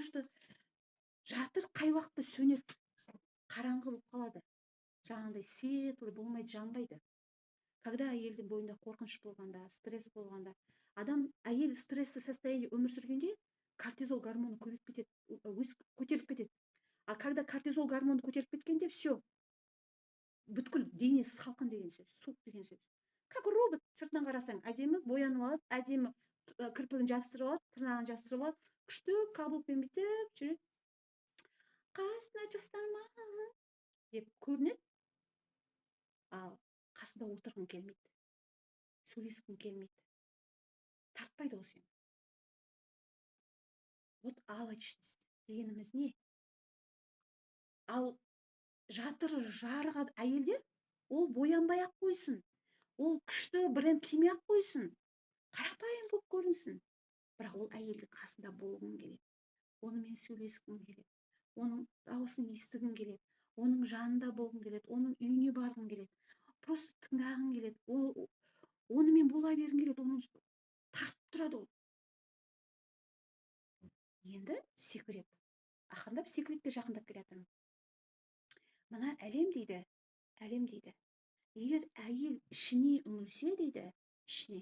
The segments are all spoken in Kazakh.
что жатыр қай уақытта сөнеді, қараңғы болып қалады, жаңағыдай светлый болмайды, жанбайды. Когда әйелдің бойында қорқыныш болғанда, стресс болғанда, әйел стрессті состояние өмір сүргенде кортизол гормоны көбейіп кетеді, көтеріліп кетеді. А когда кортизол гормоны көтеріліп кеткенде все, бүткіл денесі салқын деген сөз, суық деген сөз. Как робот, сыртынан қарасаң, әдемі боянып алады, әдемі кірпігін жабыстырып алады, тырнағын жабыстырып алады, күшті каблукпен бүйтіп жүреді. Қасына жастарма деп көрінеді, ал қасында отырғың келмейді, сөйлескің келмейді, тартпайды ол сені. Вот алчность дегеніміз не? Ал жатыры жарық әйелдер, ол боянбай ақ қойсын, ол күшті бренд кимей ақ қойсын, қарапайым болып көрінсін, бірақ ол әйелдің қасында болғың келеді, онымен сөйлескің келеді, оның дауысын естігің келеді, оның жанында болғың келеді, оның үйіне барғың келеді, просто тыңдағың келеді, онымен бола бергің келеді, оның тартып тұрады ол. Енді секрет. Ақырындап секретке жақындап келе жатырмын. Мына әлем дейді, егер әйел ішіне үңілсе дейді, ішіне,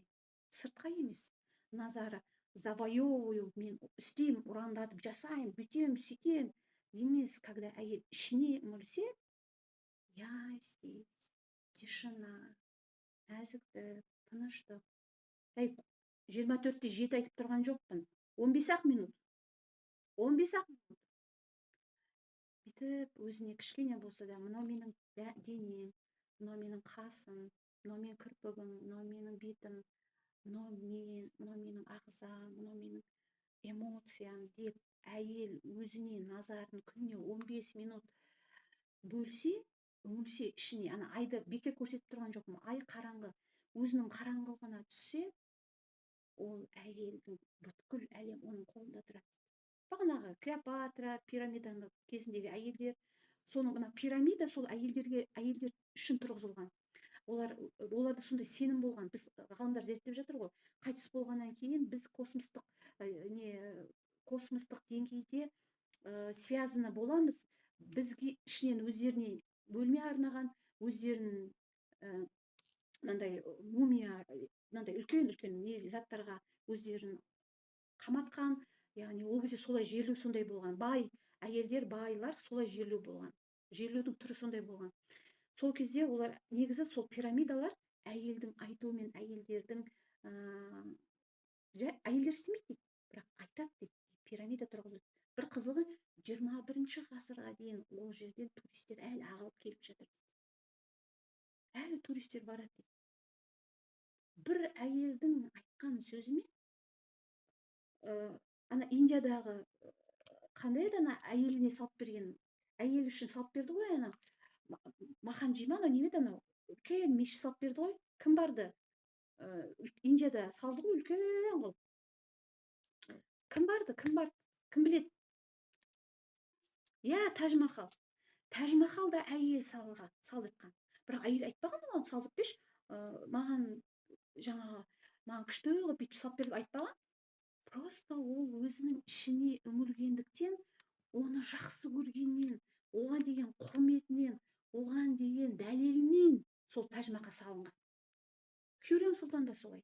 сыртқа емес, назары завоевываю, мен істеймін, ұрандатып жасаймын, бүйтем, сөйтем емес, когда әйел ішіне үңілсе, я здесь, тишина, нәзіктік, тыныштық. 24-те 7 айтып тұрған жоқпын, 15-ақ минут. Бүйтіп өзіне кішкене болса да, мынау менің денем, мынау менің қасым, мынау менің кірпігім, мынау менің бетім, мынау менің ағзам, мынау менің эмоциям деп әйел өзіне назарын күніне 15 минут бөлсе, үңілсе ішіне, ана айды бекер көрсетіп тұрған жоқпын, ай қараңғы, өзінің қараңғылығына түссе, ол әйелдің бүткіл әлем оның қолында тұрады. Бағанағы Клеопатра пирамиданың кезіндегі әйелдер, соның мына пирамида сол әйелдер үшін тұрғызылған. Оларда сондай сенім болған. Біз ғалымдар зерттеп жатыр ғой. Қайтыс болғаннан кейін біз космостық деңгейде связаны боламыз. Бізге ішінен өздеріне бөлме арнаған, өздерін мынандай мумия, мынандай үлкен заттарға өздерін қаматқан. Яғни ол кезде солай жерлеу сондай болған. Байлар солай жерлеу болған. Жерлеудің түрі сондай болған. Сол кезде олар негізі сол пирамидалар әйелдің айтуымен, әйелдер істемейді дейді, бірақ айтады дейді, пирамида тұрғызылды. Бір қызығы 21-ші ғасырға дейін ол жерден туристер әлі ағылып келіп жатыр дейді. Әлі туристер барады дейді. Бір әйелдің айтқан сөзімен ана Индиядағы қандай еді ана әйеліне салып берген, әйел үшін салып берді ғой, ана Маханджи ма, не еді анау, үлкен мешіт салып берді ғой, кім барды? Индияда салды ғой, үлкен қылып. Кім барды? Кім біледі? Я, Таж-Махал. Таж-Махалда әйел салдыртқан. Бірақ әйел айтпаған, оған салдырып берші, маған күшті қылып бүйтіп салып беріп айтпаған. Просто ол өзінің ішіне үңілгендіктен, оны жақсы көргеннен, оған деген құрметінен, оған деген дәлелінен сол Таж-Махал салынған. Хюррем сұлтан да солай.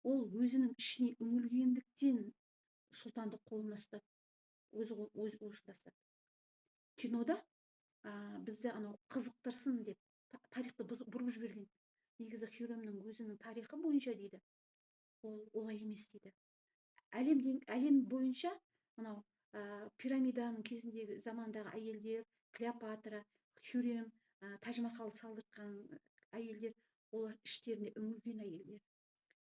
Ол өзінің ішіне үңілгендіктен сұлтанды қолына ұстады, өзі ұстады. Кинода бізді анау қызықтырсын деп тарихты бұрып жіберген. Негізі Хюрремнің өзінің тарихы бойынша дейді, ол олай емес дейді. Әлем бойынша мынау пирамиданың кезіндегі замандағы әйелдер, Клеопатра, Хюррем, Таж-Махал салдыртқан әйелдер, олар іштеріне үңілген әйелдер,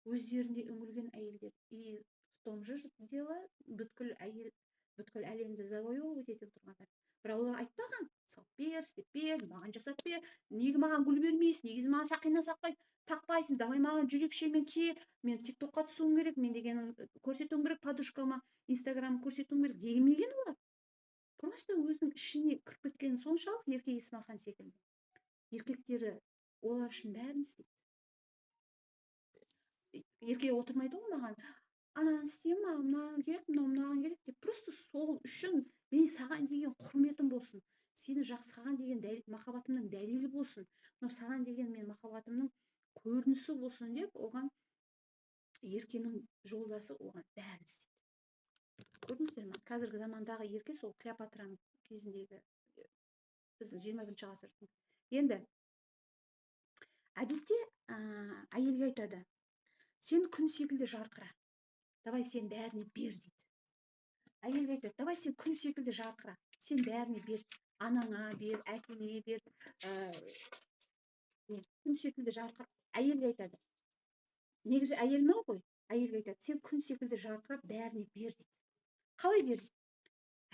өздеріне үңілген әйелдер. И в том же дело бүткіл әлемді завоевывать етіп тұрғандар. Бірақ олар айтпаған, салып бер, істеп бер, маған жасап бер, неге маған гүл бермейсің, неге маған сақина тақпайсың, давай маған жүрекшемен кел, мен тиктокқа түсуім керек, мен дегенін көрсетуім керек, подружкама инстаграм көрсетуім керек дегенмеген олар. Просто өзінің ішіне кіріп кеткен соншалық, ерке Есмахан секілді. Еркектері олар үшін бәрін істейді. Еркек отырмайды ғой маған, ананы істеймін, маған керек, мынаған керек деп, просто сол үшін мен саған деген құрметім болсын, сені саған деген махаббатымның дәлелі болсын, мынау саған деген мен махаббатымның көрінісі болсын деп оған еркенің жолдасы оған бәрін істейді. Көрдіңіздер ме? Қазіргі замандағы ерке сол Клеопатраның кезіндегі біздің 21 ғасырдың. Енді әдетте әйелге айтады, сен күн секілді жарқыра, давай сен бәріне бер дейді. Әйелге айтады, давай сен күн секілді жарқыра, сен бәріне бер, анаңа бер, әкеңе бер, күн секілді жарқыра. Әйелге айтады, негізі әйел мынау ғой, әйелге айтады, сен күн секілді жарқырап бәріне бер дейді. Қалай бер дейді?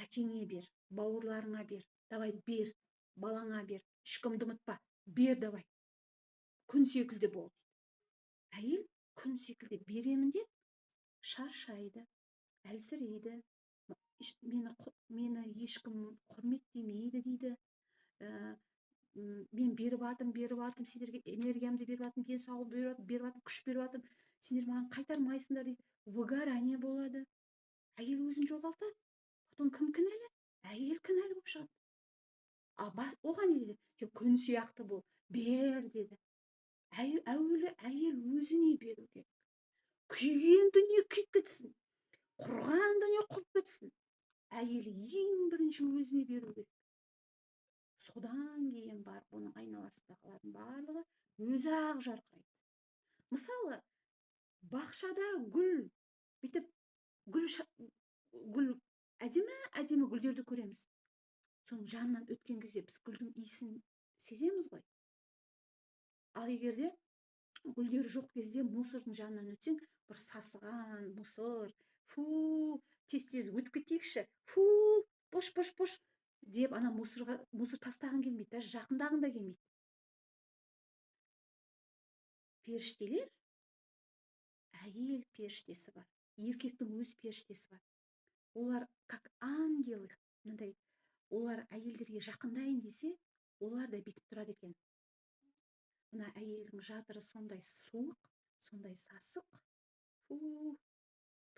Әкеңе бер, бауырларыңа бер, давай бер, балаңа бер, ешкімді ұмытпа, бер давай, күн секілді бол. Әйел күн секілді беремін деп шаршайды, әлсірейді, мені ешкім құрметтемейді дейді. Мен беріп атым, сендерге энергиямды беріп атым, денсаулық беріп атым, күш беріп атым, сендер маған қайтармайсыңдар дейді. Выгорание болады. Әйел өзін жоғалтады. Потом кім кінәлі? Әйел кінәлі болып шығады. Оған не дейді? Күн сияқты бол, бер деді. Әуелі әйел өзіне беру керек. Күйген дүние күйіп кетсін, құрған дүние құрып кетсін. Әйел ең бірінші өзіне беру керек. Содан кейін бар, бұның айналасындағылардың барлығы өзі ақ жарқырайды. Мысалы, бақшада гүл, бүйтіп гүл әдемі гүлдерді көреміз. Соның жанынан өткен кезде біз гүлдің иісін сеземіз ғой. Ал егерде гүлдер жоқ кезде мусордың жанынан өтсең, бір сасыған мусор, фу, тез өтіп кетейікші, фу, бош деп ана мусор тастағың келмейді, даже жақындағың да келмейді. Періштелер, әйел періштесі бар, еркектің өз періштесі бар. Олар как ангелы, мындай, олар әйелдерге жақындайын десе, олар да бетіп тұрады екен. Мына әйелдің жатыры сондай суық, сондай сасық.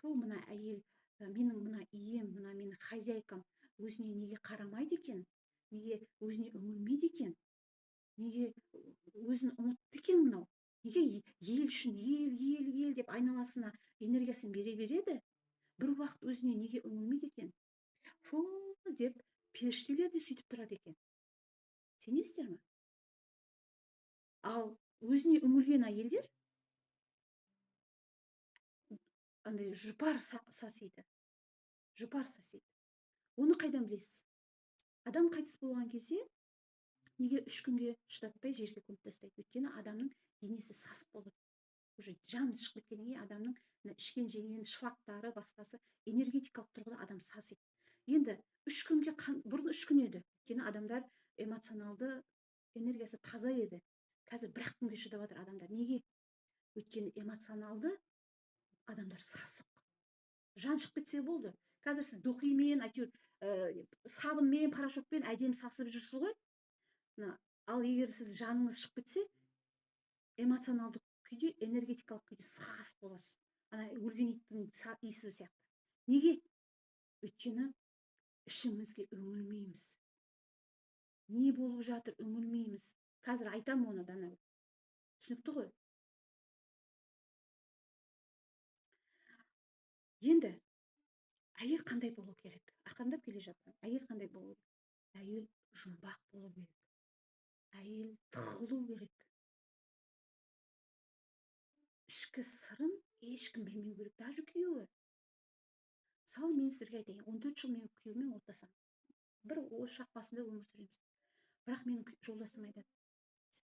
Мына әйел, менің мына ием, мына менің хозяйкам өзіне неге қарамайды екен? Неге өзіне үңілмейді екен? Неге өзін ұмытты екен мынау? Неге ел үшін ел деп айналасына энергиясын бере береді? Бір уақыт өзіне неге үңілмейді екен? Деп періштелер де сөйтіп тұрады екен. Сенесіздер ме? Ал өзіне үңілген әйелдер андай жұпар сасиды. Оны қайдан білесіз? Адам қайтыс болған кезде неге 3 күнге шыдатпай жерге көміп тастайды? Өйткені адамның денесі сасып болады. Уже жаны шығып кеткеннен кейін адамның ішкен жеген шлактары, басқасы энергетикалық тұрғыда адам сасиды. Енді 3 күнге бұрын 3 күн еді. Өйткені адамдар эмоционалды энергиясы таза еді. Қазір 1 күнге шыдап жатыр адамдар. Неге? Өйткені эмоционалды адамдар сасық. Жан шығып кетсе болды. Қазір сіз духимен, әйтеуір сабынмен, порошокпен әдемі сасып жүрсіз ғой. Ал егер сіз жаныңыз шығып кетсе, эмоционалды күйде, энергетикалық күйде сасып боласыз. Ана өлген иттің иісі сияқты. Неге? Өйткені ішімізге үңілмейміз. Не болып жатыр, үңілмейміз. Қазір айтам оны, Дана. Түсінікті ғой? Енді әйел қандай болу керек? Ақырындап келе жатқан. Әйел қандай болу керек? Әйел жұмбақ болу керек. Әйел тығылу керек. Ішкі сырын ешкім білмеу керек, даже күйеуі. Мысалы, мен сіздерге айтайын, 14 жыл мен күйеуіммен отасам. Бір ошақ басында өмір сүреміз. Бірақ менің жолдасым айтады,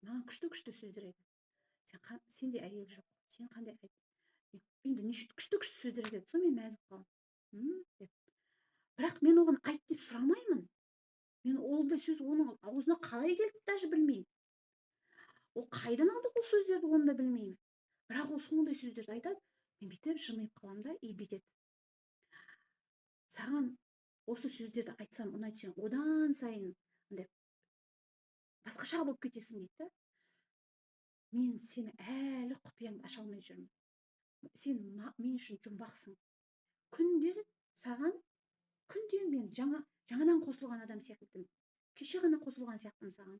маған күшті сөздер айтады. Сенде әйел жоқ, сен қандай айтады? Енді күшті сөздер айтады, сонымен мәз болып қаламын. Бірақ мен оған айт деп сұрамаймын. Мен ондай сөз оның аузына қалай келді, даже білмеймін. Ол қайдан алды бұл сөздерді, оны да білмеймін. Бірақ ол сондай сөздерді айтады, мен бүйтіп жымиып қаламын да, и бүйтеді. Саған осы сөздерді айтсам ұнайды, сен одан сайын басқаша болып кетесің дейді. Мен сені әлі құпияңды аша алмай жүрмін. Сен мен үшін жұмбақсың. Күнде өте мен жаңадан қосылған адам сияқтымын. Кеше ғана қосылған сияқтымын саған.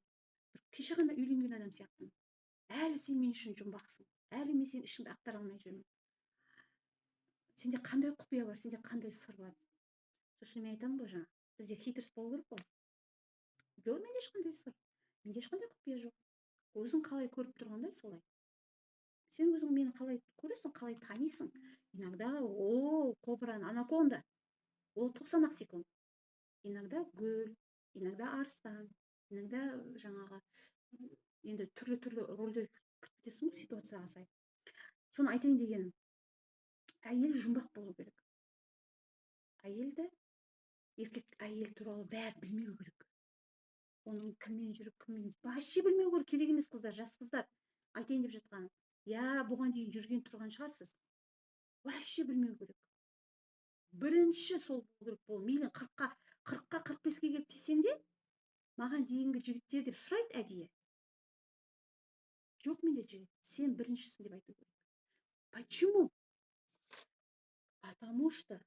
Кеше ғана үйленген адам сияқтымын. Әлі сен мен үшін жұмбақсың. Әлі мен сен ішіңді ақтара алмай жүрмін. Сенде қандай құпия бар, сенде қандай сыр бар. Сосын мен айтамын ғой, бізде хитріс болу керек қой. Жоқ, менде ешқандай сыр, менде ешқандай құпия жоқ. Өзің қалай көріп тұрғандай солай. Сен өзің мені қалай көресің, қалай танисың. Иногда кобра, анаконда. Ол 90-ақ секунд. Иногда гүл, иногда арыстан, иногда жаңағы енді түрлі рөлдер кіріп кетесің ғой ситуацияға сай. Соны айтайын дегенім, әйел жұмбақ болу керек. Еркек әйел туралы бәрі білмеу керек. Оның кіммен жүріп, кіммен вообще білмеу керек. Керек емес қыздар, жас қыздар. Айтайын деп жатқаным. Бұған дейін жүрген тұрған шығарсыз. Вообще білмеу керек. Бірінші сол болу керек. Бұл мейлі 40-қа 45-ке келіп тисең де, маған дейінгі жігіттер деп сұрайды әдейі. Жоқ менде жігіт, сен біріншісің деп айту керек. Почему? Потому что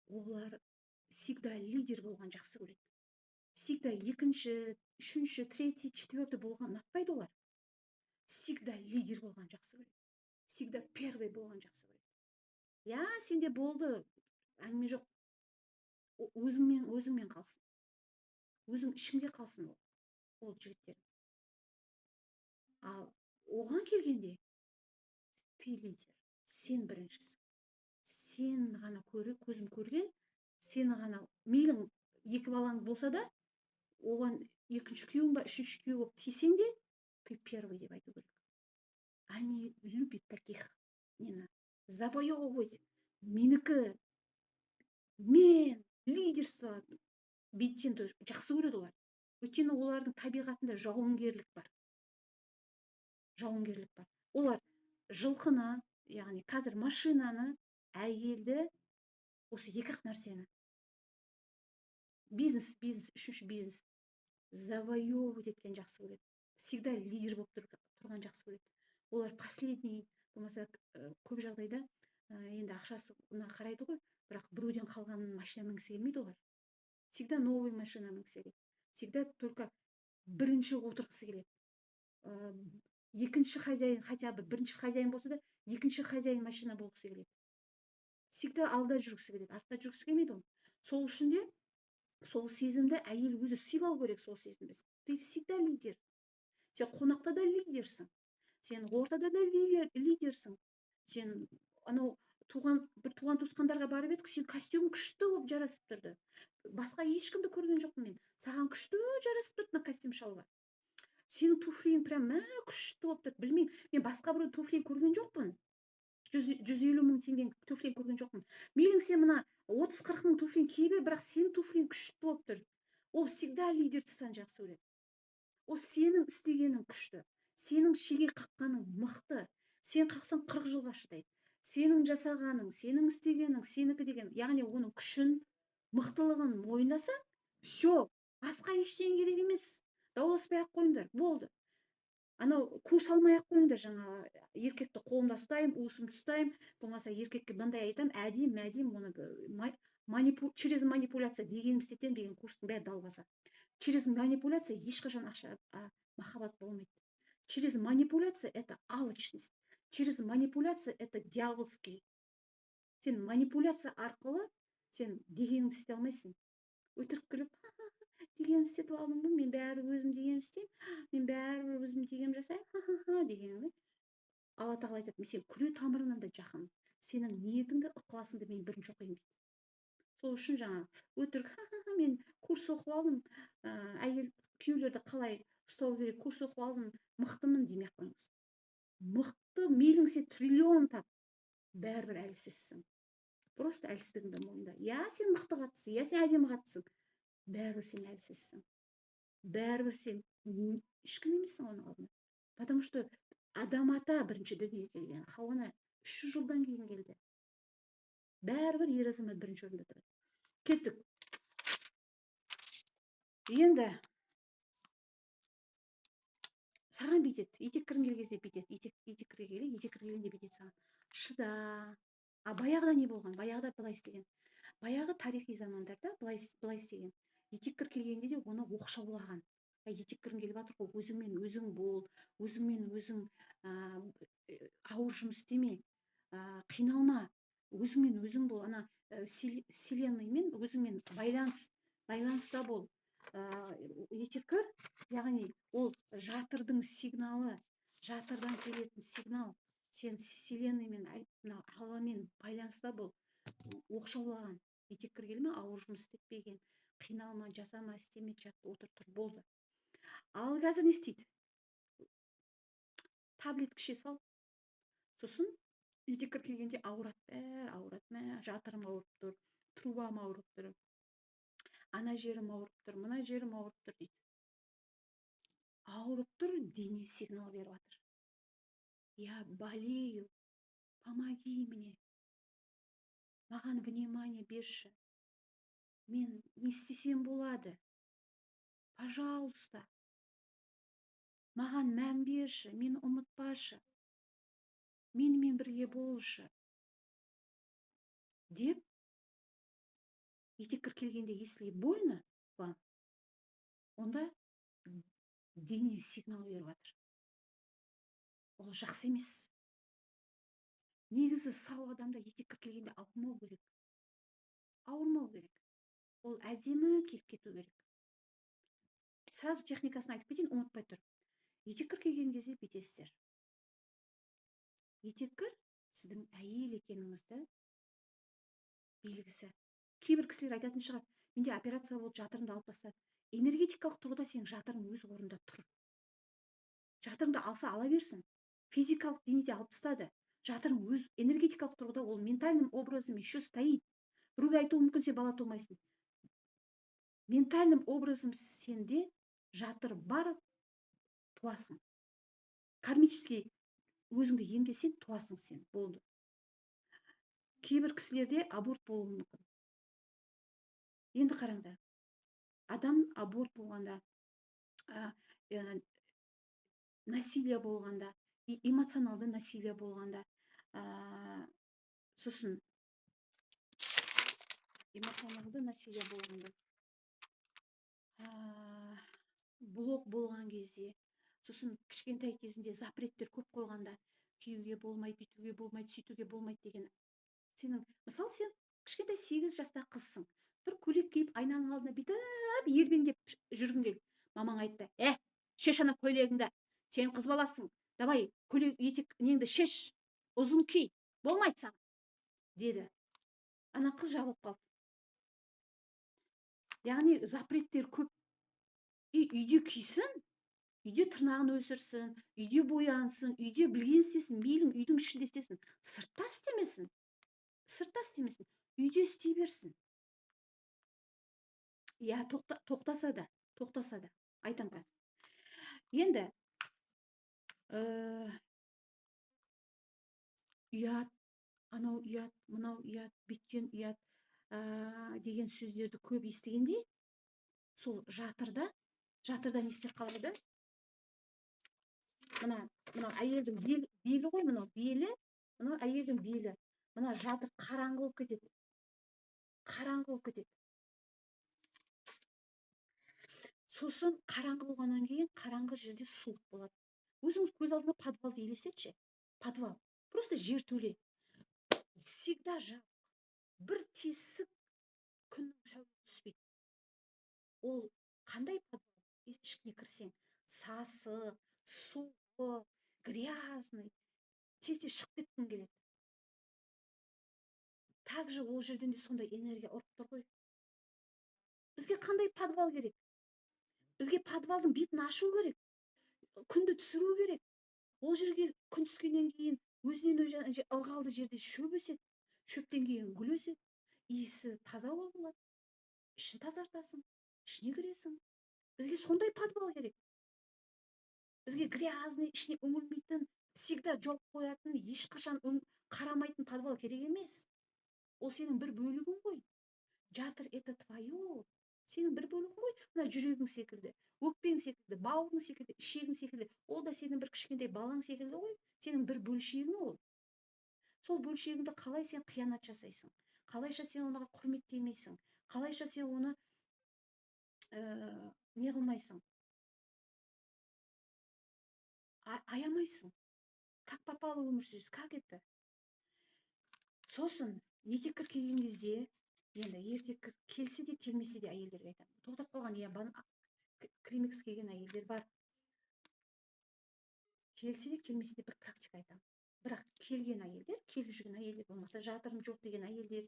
олар всегда лидер болған жақсы көреді. Всегда екінші, үшінші, третий, четвертый болған ұнатпайды олар. Всегда лидер болған жақсы көреді. Всегда первый болған жақсы көреді. Сенде болды, әңгіме жоқ. Өзіңмен қалсын. Өзің ішіңде қалсын ол жігіттер. Ал оған келгенде ты лидер, сен біріншісің. Сен ғана көзім көрген, сені ғана мейлің 2 балаң болса да, оған екінші күйеуің ба, үшінші күйеу болып тисең де, ты первый деп айту керек. Они любят таких, завоевывать, менікі, мен, лидерство, бейтенді жақсы көреді олар. Өйткені олардың табиғатында жауынгерлік бар. Олар жылқыны, яғни қазір машинаны, әйелді, осы екі-ақ нәрсені. Бизнес, үшінші бизнес. Завоевывать еткен жақсы көреді. Всегда лидер болып тұрған жақсы көреді. Олар последний, болмаса көп жағдайда енді ақшасы қарайды ғой, бірақ біреуден қалған машина мінгісі келмейді олар. Всегда новый машина мінгісі келеді. Всегда только бірінші отырғысы келеді. Екінші хозяин, хотя бы бірінші хозяин болса да, екінші хозяин машина болғысы келеді. Всегда алда жүргісі келеді, артта жүргісі келмейді ол. Сол үшін де сол сезімді әйел өзі сыйлау керек, сол сезімді. Ты всегда лидер. Сен қонақта да лидерсің. Сен ортада да лидерсің. Сен бір туған туысқандарға барып едік, сен костюм күшті болып жарасып тұрды. Басқа ешкімді көрген жоқпын мен. Саған күшті жарасып тұрды на костюм шалға. Сенің туфлиң прям күшті болып тұрды. Білмеймін, мен басқа бір туфли көрген жоқпын. 150 мың теңгенің туфлиң көрген жоқпын. Мейлің сен мына 30-40 мың туфлиң кие бер, бірақ сенің туфлиң күшті болып тұр. Ол всегда лидерствоны жақсы көреді. Ол сенің істегенің күшті. Сенің шеге қаққаның мықты. Сен қақсаң 40 жылға шыдайды. Сенің жасағаның, сенің істегенің, сенікі деген, яғни оның күшін, мықтылығын мойындасаң, все, басқа ештеңе керек емес. Дауласпай-ақ қойыңдар, болды. Курс алмай-ақ қойыңдар, еркекті қолымда ұстаймын, уысымды ұстаймын, болмаса еркекке мындай айтамын, әдейі оны через манипуляция дегенім істетемін деген курстың бәрі далбаса. Через манипуляция ешқашан махаббат болмайды. Через манипуляция это алчность. Через манипуляция это дьявольский. Сен манипуляция арқылы сен дегеніңді істей алмайсың. Өтірік күліп, дегенім істетіп алдым ғой, мен бәрі өзім дегенім істеймін, мен бәрі өзім дегенім жасаймын, дегеніңді. Алла тағала айтады, мен сен күре тамырыңнан да жақын. Сенің ниетіңді, ықыласыңды мен бірінші оқимын дейді. Сол үшін өтірік, мен курс оқып алдым, әйел күйеулерді қалай ұстау керек, курс оқып алдым, мықтымын демей ақ қойыңыз. Мықты, мейлің сен триллион тап, бәрібір әлсізсің. Просто әлсіздігіңді мойында. Сен мықты қаттысың, сен әдемі қаттысың, бәрібір сен әлсізсің. Бәрібір сен ешкім емессің оның алдында. Потому что адам ата бірінші дүниеге келген, Хауа 300 жылдан кейін келді. Бәрібір ер азамат бірінші орында тұрады. Кеттік. Енді саған бүйтеді, етек кірген кезде бүйтеді, етек кіргенде бүйтеді саған. Шыда. Баяғыда не болған? Баяғыда былай істеген. Баяғы тарихи замандарда былай істеген. Етеккір келгенде де оны оқшаулаған. Етеккірім келіп жатыр ғой, өзіңмен өзің бол, өзіңмен өзің ауыр жұмыс істеме, қиналма, өзіңмен өзің бол, ана вселенныймен өзіңмен байланыста бол. Етеккір, яғни ол жатырдың сигналы, жатырдан келетін сигнал. Сен вселенныймен, алламен байланыста бол. Оқшаулаған. Етеккір келме, ауыр жұмыс істетпеген, қиналма, жасама, істеме, жат, отыр, тұр, болды. Ал қазір не істейді? Таблетка іше сал. Сосын етеккір келгенде ауырады, бәрі ауырады, жатырым ауырып тұр, трубам ауырып тұр, ана жерім ауырып тұр, мына жерім ауырып тұр дейді. Ауырып тұр, дене сигнал беріп жатыр. Я болею, помоги мне. Маған внимание берші. Мен не істесем болады? Пожалуйста. Маған мән берші, мені ұмытпашы. Менімен бірге болшы. Деп, етеккір келгенде, если больно вам, онда дене сигнал беріп жатыр. Ол жақсы емес. Негізі сау адамда етеккір келгенде ауырмау керек. Ауырмау керек. Ол әдемі келіп кету керек. Сразу техникасын айтып кетейін, ұмытпай тұр. Етеккір келген кезде бүйтесіздер. Етеккір сіздің әйел екеніңізді белгісі. Кейбір кісілер айтатын шығар, менде операция болды, жатырымды алып тастады. Энергетикалық тұрғыда сен жатырың өз орнында тұр. Жатырыңды алса ала берсін. Физикалық денеде алып тастады. Жатырың өз энергетикалық тұрғыда, ол ментальным образом еще стоит. Біреуге айтуы мүмкін, сен бала тумайсың. Ментальным образом сенде жатыр бар, туасың. Кармический өзіңді емдесең, туасың сен, болды. Кейбір кісілерде аборт болуы мүмкін. Енді қараңдар, адам аборт болғанда, насилие болғанда, эмоционалды насилие болғанда, сосын эмоционалды насилие болғанда, блок болған кезде, сосын кішкентай кезінде запреттер көп қойғанда, күйеуге болмайды, бүйтуге болмайды, сөйтуге болмайды деген. Сенің, мысалы, сен кішкентай 8 жаста қызсың, бір көйлек киіп айнаның алдына бүйтіп ербеңдеп жүргің келді. Мамаң айтты: шеш ана көйлегіңді, сен қыз баласың, давай көйлек етек неңді шеш, ұзын ки, болмайды саған, деді. Ана қыз жабылып қалды. Яғни запреттер көп. Үйде күйсін, үйде тырнағын өсірсін, үйде боянсын, үйде білген істесін, мейлің үйдің ішінде істесін, сыртта істемесін. Үйде істей берсін. Тоқтаса да, айтам қазір. Енді ұят, анау ұят, мынау ұят, бүйткен ұят деген сөздерді көп естігенде, сол жатырда не істеп қалады? Мына әйелдің белі ғой, мынау әйелдің белі. Мына жатыр қараңғы болып кетеді. Сосын қараңғы болғаннан кейін, қараңғы жерде суық болады. Өзіңіз көз алдына подвалды елестетші. Подвал. Просто жертөле. Всегда жабық. Бір тесік күннің сәулесі түспейді. Ол қандай подвал? Ішіне кірсең, сасық, суық, грязный. Тез шығып кеткің келеді. Также ол жерден де сондай энергия ұрып тұр ғой. Бізге қандай подвал керек? Бізге подвалдың бетін ашу керек. Күнді түсіру керек. Ол жерге күн түскеннен кейін өзінен өзі ылғалды жерде шөп өседі. Шөптен кейін гүл өседі. Иісі таза болады. Ішін тазартасың, ішіне кіресің. Бізге сондай подвал керек. Бізге грязный, ішіне үңілмейтін, всегда жауып қоятын, ешқашан қарамайтын подвал керек емес. Ол сенің бір бөлігің ғой. Жатыр это твое. Сенің бір бөлігің ғой. Мына жүрегің секілді, өкпең секілді, бауырың секілді, ішегің секілді. Ол да сенің бір кішкентай балаң секілді ғой. Сенің бір бөлшегің ол. Сол бөлшегіңді қалай сен қиянат жасайсың? қалайша сен оны құрметтемейсің, қалайша сен оны не қылмайсың, аямайсың, как попало өмір сүресіз, как это. Сосын етеккір келген кезде, енді ертеккір келсе де келмесе де әйелдерге айтамын, тоқтап қалған климакс келген әйелдер бар, келсе де келмесе де бір практика айтамын. Бірақ келген әйелдер, келіп жүрген әйелдер болмаса, жатырым жоқ деген әйелдер,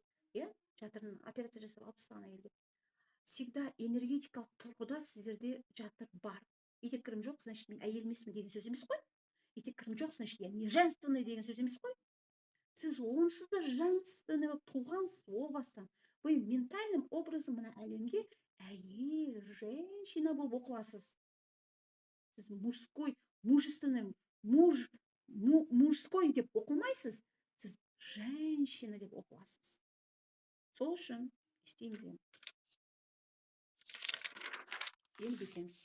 жатырын операция жасап алып тастаған әйелдер, всегда энергетикалық тұрғыда сіздерде жатыр бар. Етеккірім жоқ, значит, мен әйел емеспін деген сөз емес қой. Етеккірім жоқ, значит, я не женственный деген сөз емес қой. Сіз онсыз да женственный болып туғансыз о бастан. Вы ментальным образом мына әлемге әйел, женщина болып оқыласыз. Сіз мужской, мужественный, мужской деп оқылмайсыз, сіз женщина деп оқыласыз. Сол үшін істейміз. Енді бүйтеміз.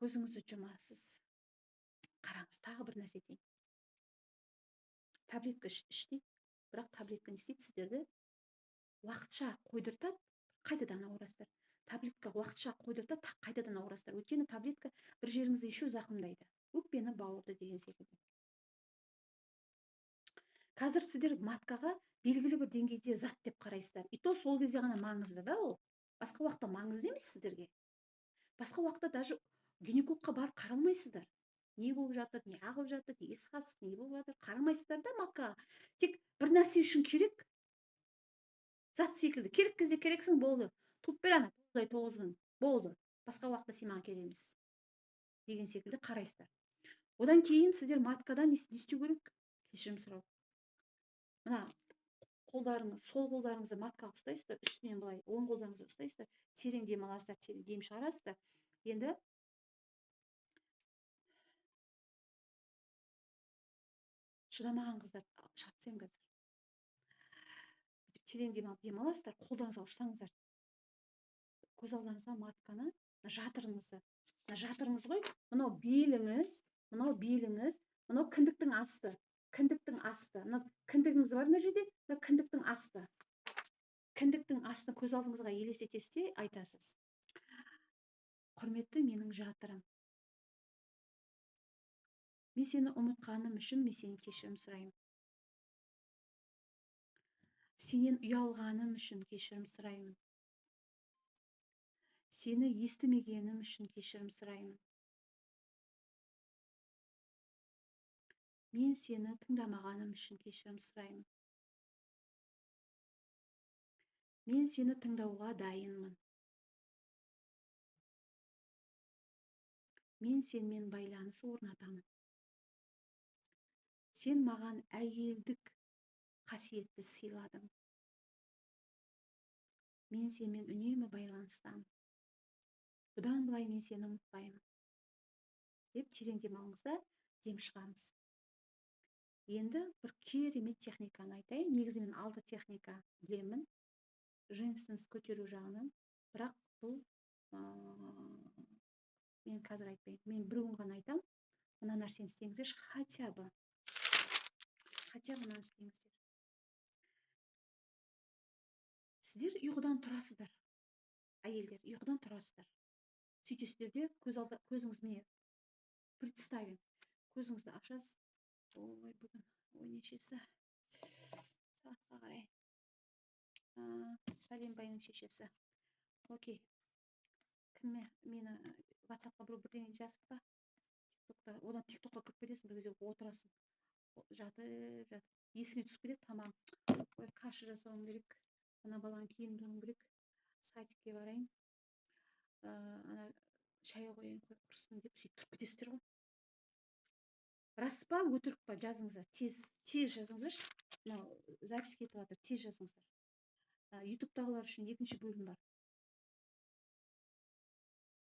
Көзіңізді жұмасыз. Қараңыз, тағы бір нәрсе етейін. Таблетка ішті, бірақ таблетка не істейді, сіздерді уақытша қойдыртады, қайтадан ауырасыздар. Таблетка уақытша қойдыртады, қайтадан ауырасыздар. Өйткені таблетка бір жеріңізді еще зақымдайды. Өкпені, бауырды деген секілді. Қазір сіздер маткаға белгілі бір деңгейде зат деп қарайсыздар. И то сол кезде ғана маңызды да ол. Басқа уақытта маңызды емес сіздерге. Басқа уақытта даже гинекологқа барып қаралмайсыздар. Не болып жатыр, не ағып жатыр, не қасық, не болып жатыр, қарамайсыздар да маткаға. Тек бір нәрсе үшін керек, зат секілді. Керек кезде керексің, болды. Туып бер ана 9 күн, болды. Басқа уақытта сен маған келеміз деген секілді қарайсыздар. Одан кейін сіздер маткадан не істеу керек? Кешірім сұрау. Мына қолдарыңыз, сол қолдарыңызды маткаға ұстайсыздар, үстінен былай оң қолдарыңызды ұстайсыздар, терең дем аласыздар, терең дем шығарасыздар. Енді шыдамаған қыздар шапсайым қазір. Терең дем аласыздар, қолдарыңызға ұстаңыздар. Көз алдарыңызға матканы, жатырыңызды. Жатырыңыз ғой, мынау беліңіз, мынау кіндіктің асты. Кіндіктің асты. Кіндігіңіз бар ма жерде? Кіндіктің асты. Кіндіктің астын көз алдыңызға елестетесіз де айтасыз. Құрметті менің жатырым. Мен сені ұмытқаным үшін мен сенен кешірім сұраймын. Сенен ұялғаным үшін кешірім сұраймын. Сені естімегенім үшін кешірім сұраймын. Мен сені тыңдамағаным үшін кешірім сұраймын. Мен сені тыңдауға дайынмын. Мен сенімен байланыс орнатамын. Сен маған әйелдік қасиетті сыйладың. Мен сенімен үнемі байланыстамын. Бұдан былай мен сені ұмытпаймын. Деп терең дем алыңыздар, дем шығарыңыз. Енді бір керемет техниканы айтайын. Негізі мен 6 техника білемін. Женственность көтеру жағынан. Бірақ бұл мен қазір айтпаймын. Мен біреуін ғана айтамын. Мына нәрсені істеңіздер, хотя бы мынаны істеңіздер. Сіздер ұйқыдан тұрасыздар. Әйелдер, ұйқыдан тұрасыздар. Сөйтесіздер де көзіңіз міне представим. Көзіңізді ашасыз. Ой, бүгін нешесі? Сағатқа қарай. Сәлембайның шешесі. Окей. Кімме? Мені WhatsApp-қа бірдеңе жазып па? Одан TikTok-қа кіріп кетесің, бір кезде отырасың. Жатып. Есіңе түсіп кетеді, тамам. Ой, каша жасауым керек. Ана баланы киіндіруім керек. Сайтикке барайын. Ана шай қойын, құрсын деп сөйтіп тұрып кетесіздер ғой. Рас па, өтірік па, жазыңыздар. Тез жазыңыздар. Запись кетіп жатыр, тез жазыңыздар. YouTube-тағылар үшін екінші бөлім бар.